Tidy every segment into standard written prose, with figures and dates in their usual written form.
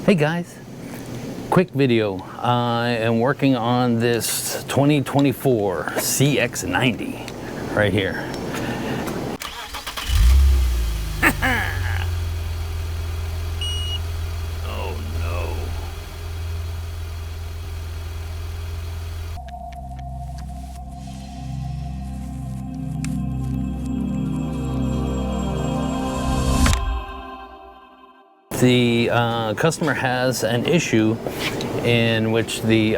Hey guys, quick video. I am working on this 2024 CX-90 right here. Oh no. The customer has an issue in which there's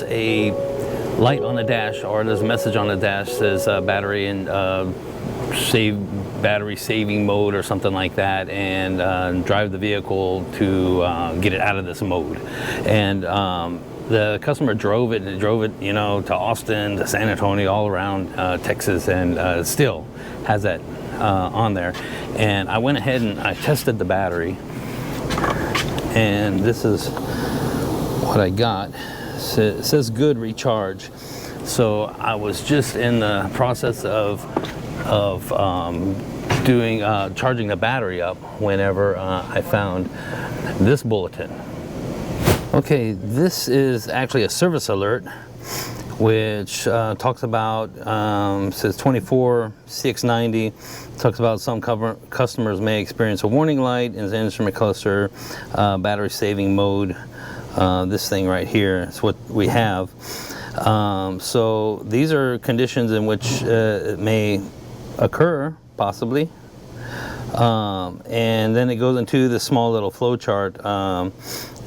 a light on the dash, or there's a message on the dash that says battery and battery saving mode or something like that, and drive the vehicle to get it out of this mode. And the customer drove it, you know, to Austin, to San Antonio, all around Texas, and still has that on there. And I went ahead and I tested the battery, and this is what I got. It says good recharge. So I was just in the process of charging the battery up whenever I found this bulletin. Okay, this is actually a service alert, which talks about, says 24 CX-90, talks about some customers may experience a warning light in the instrument cluster, battery saving mode. This thing right here is what we have. So these are conditions in which it may occur, possibly. And then it goes into this small little flow chart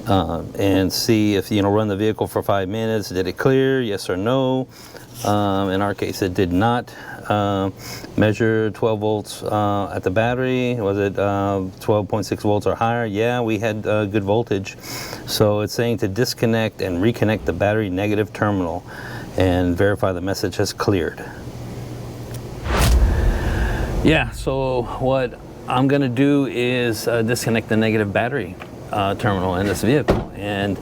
and see if, you know, run the vehicle for 5 minutes. Did it clear? Yes or no? In our case, it did not. Measure 12 volts at the battery. Was it 12.6 volts or higher? Yeah, we had good voltage. So it's saying to disconnect and reconnect the battery negative terminal and verify the message has cleared. Yeah, so what I'm gonna do is disconnect the negative battery terminal in this vehicle. And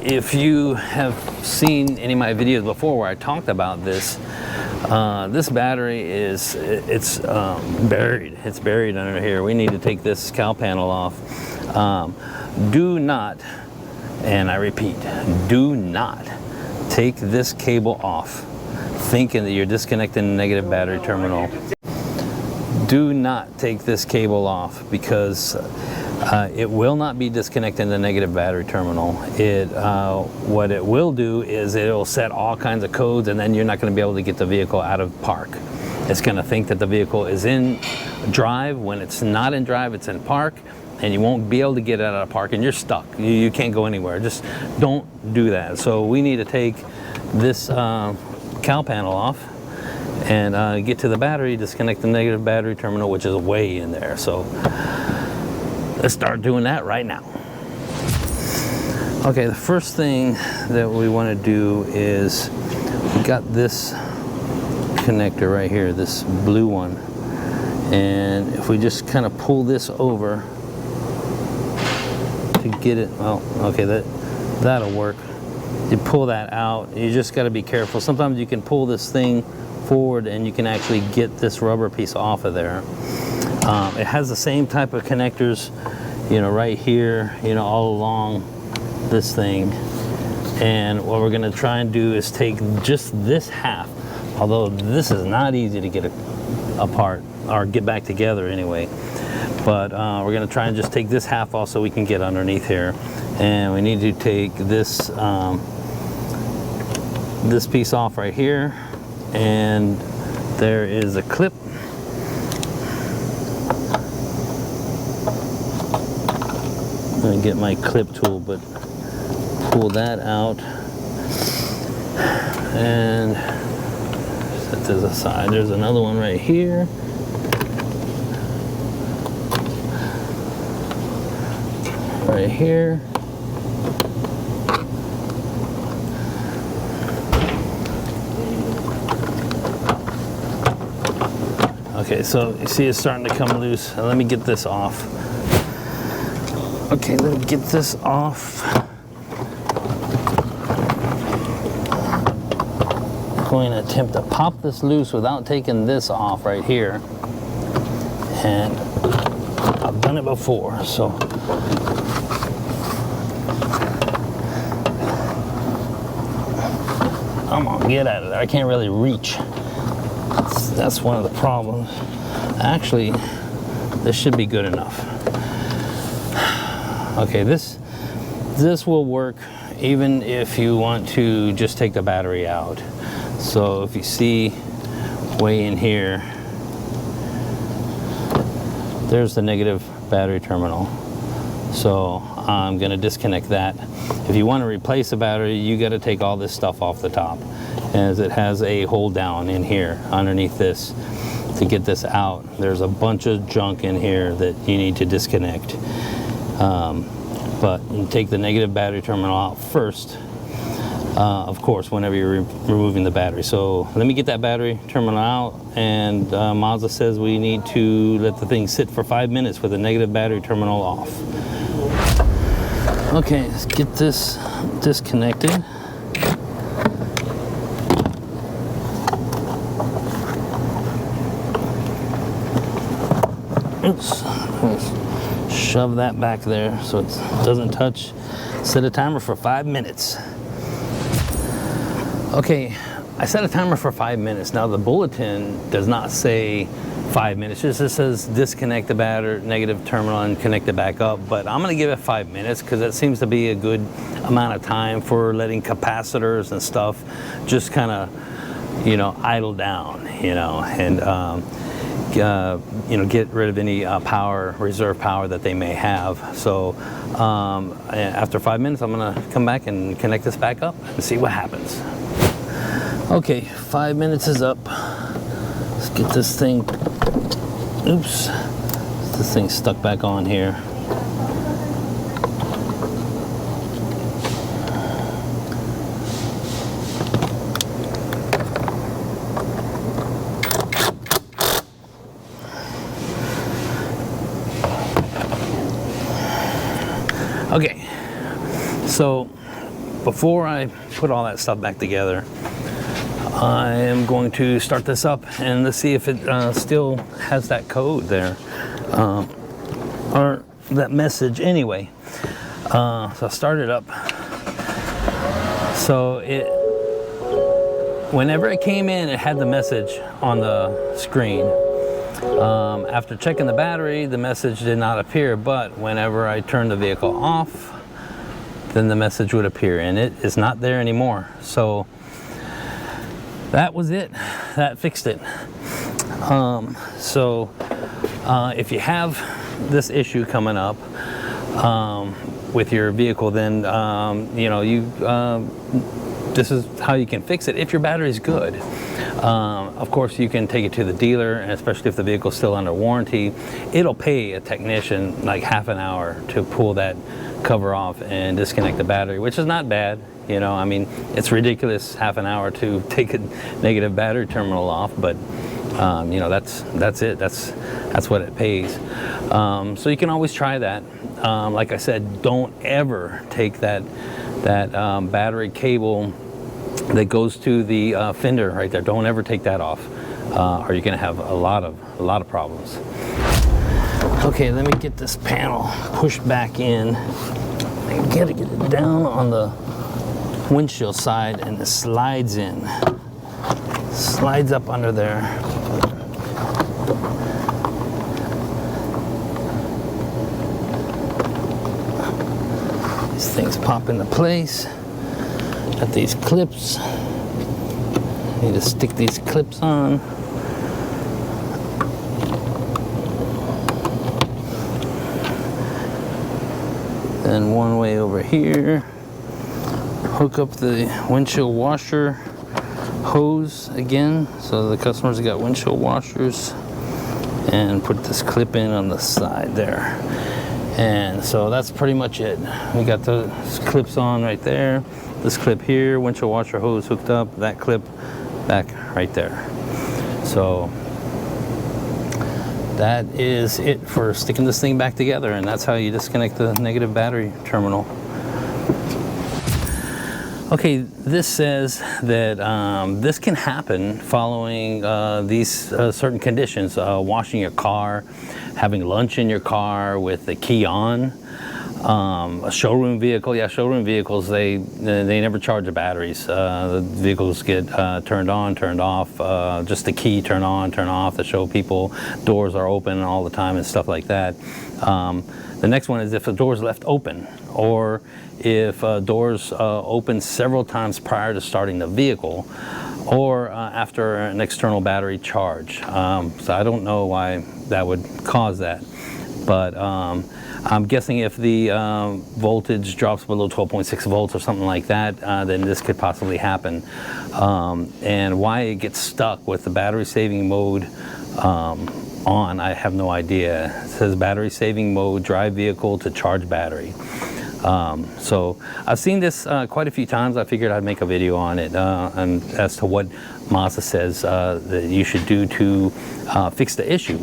if you have seen any of my videos before where I talked about this, this battery is buried. It's buried under here. We need to take this cowl panel off. Do not, and I repeat, do not take this cable off thinking that you're disconnecting the negative battery terminal. Do not take this cable off, because it will not be disconnecting the negative battery terminal. What it will do is it'll set all kinds of codes, and then you're not going to be able to get the vehicle out of park. It's going to think that the vehicle is in drive when it's not in drive, it's in park, and you won't be able to get it out of park, and you're stuck. You can't go anywhere. Just don't do that. So we need to take this cowl panel off and get to the battery, disconnect the negative battery terminal, which is way in there. So let's start doing that right now. Okay, the first thing that we want to do is, we got this connector right here, this blue one, and if we just kind of pull this over to get it, well, okay, that'll work. You pull that out, you just got to be careful. Sometimes you can pull this thing forward and you can actually get this rubber piece off of there. It has the same type of connectors, you know, right here, you know, all along this thing. And what we're going to try and do is take just this half, although this is not easy to get apart or get back together anyway. But we're going to try and just take this half off so we can get underneath here. And we need to take this this piece off right here, and there is a clip. I'm going to get my clip tool, but pull that out and set this aside. There's another one right here. Right here. Okay, so you see it's starting to come loose. Let me get this off. Okay, let me get this off. I'm going to attempt to pop this loose without taking this off right here. And done it before, so. Come on, get out of there. I can't really reach. That's one of the problems. Actually, this should be good enough. Okay, this will work even if you want to just take the battery out. So if you see way in here, there's the negative battery terminal. So I'm going to disconnect that. If you want to replace the battery, you got to take all this stuff off the top, as it has a hold down in here underneath this to get this out. There's a bunch of junk in here that you need to disconnect. But you take the negative battery terminal out first, of course, whenever you're removing the battery. So let me get that battery terminal out, and Mazda says we need to let the thing sit for 5 minutes with the negative battery terminal off. Okay, let's get this disconnected. Oops. Shove that back there so it doesn't touch. Set a timer for 5 minutes. Okay, I set a timer for 5 minutes. Now the bulletin does not say 5 minutes. It just says disconnect the battery, negative terminal, and connect it back up. But I'm going to give it 5 minutes because that seems to be a good amount of time for letting capacitors and stuff just kind of, you know, idle down, you know, and you know, get rid of any power, reserve power that they may have. So after 5 minutes, I'm going to come back and connect this back up and see what happens. Okay, 5 minutes is up. Let's get this thing, oops, this thing's stuck back on here. Okay, so before I put all that stuff back together, I am going to start this up and let's see if it still has that code there, or that message anyway. So I'll start it up. So whenever it came in, it had the message on the screen. After checking the battery, the message did not appear, but whenever I turned the vehicle off, then the message would appear, and it is not there anymore. So that was it. That fixed it. If you have this issue coming up with your vehicle, then you know, this is how you can fix it if your battery is good. Of course, you can take it to the dealer, and especially if the vehicle's still under warranty, it'll pay a technician like half an hour to pull that cover off and disconnect the battery, which is not bad. You know, I mean, it's ridiculous half an hour to take a negative battery terminal off, but you know, that's it. That's what it pays. So you can always try that. Like I said, don't ever take that battery cable that goes to the fender right there. Don't ever take that off, or you're going to have a lot of problems. Okay, let me get this panel pushed back in. I gotta get it down on the windshield side, and it slides in. Slides up under there. These things pop into place. Got these clips. Need to stick these clips on. Then one way over here. Hook up the windshield washer hose again. So the customers got windshield washers, and put this clip in on the side there. And so that's pretty much it. We got the clips on right there. This clip here, windshield washer hose hooked up, that clip back right there. So that is it for sticking this thing back together, and that's how you disconnect the negative battery terminal. Okay, this says that this can happen following these certain conditions. Washing your car, having lunch in your car with the key on. A showroom vehicle, yeah, showroom vehicles, they never charge the batteries. The vehicles get turned on, turned off, just the key turn on, turn off to show people doors are open all the time and stuff like that. The next one is if the door is left open, or if doors open several times prior to starting the vehicle, or after an external battery charge. So I don't know why that would cause that, but I'm guessing if the voltage drops below 12.6 volts or something like that, then this could possibly happen. And why it gets stuck with the battery saving mode on, I have no idea. It says battery saving mode, drive vehicle to charge battery. So I've seen this quite a few times. I figured I'd make a video on it and as to what Mazda says that you should do to fix the issue.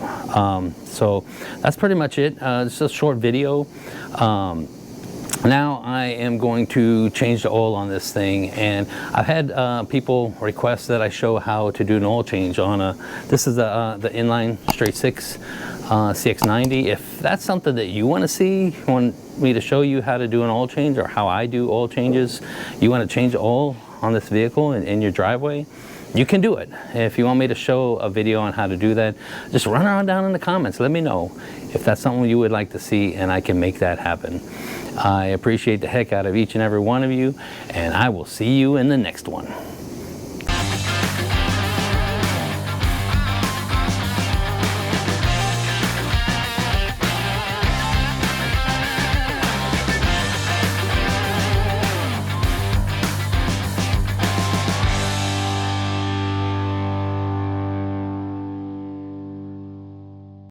So that's pretty much it. It's a short video. Now I am going to change the oil on this thing, and I've had people request that I show how to do an oil change on this is the inline straight six CX-90. If that's something that you want to see, you want me to show you how to do an oil change or how I do oil changes, you want to change the oil on this vehicle in your driveway, you can do it. If you want me to show a video on how to do that, just run around down in the comments. Let me know if that's something you would like to see, and I can make that happen. I appreciate the heck out of each and every one of you, and I will see you in the next one.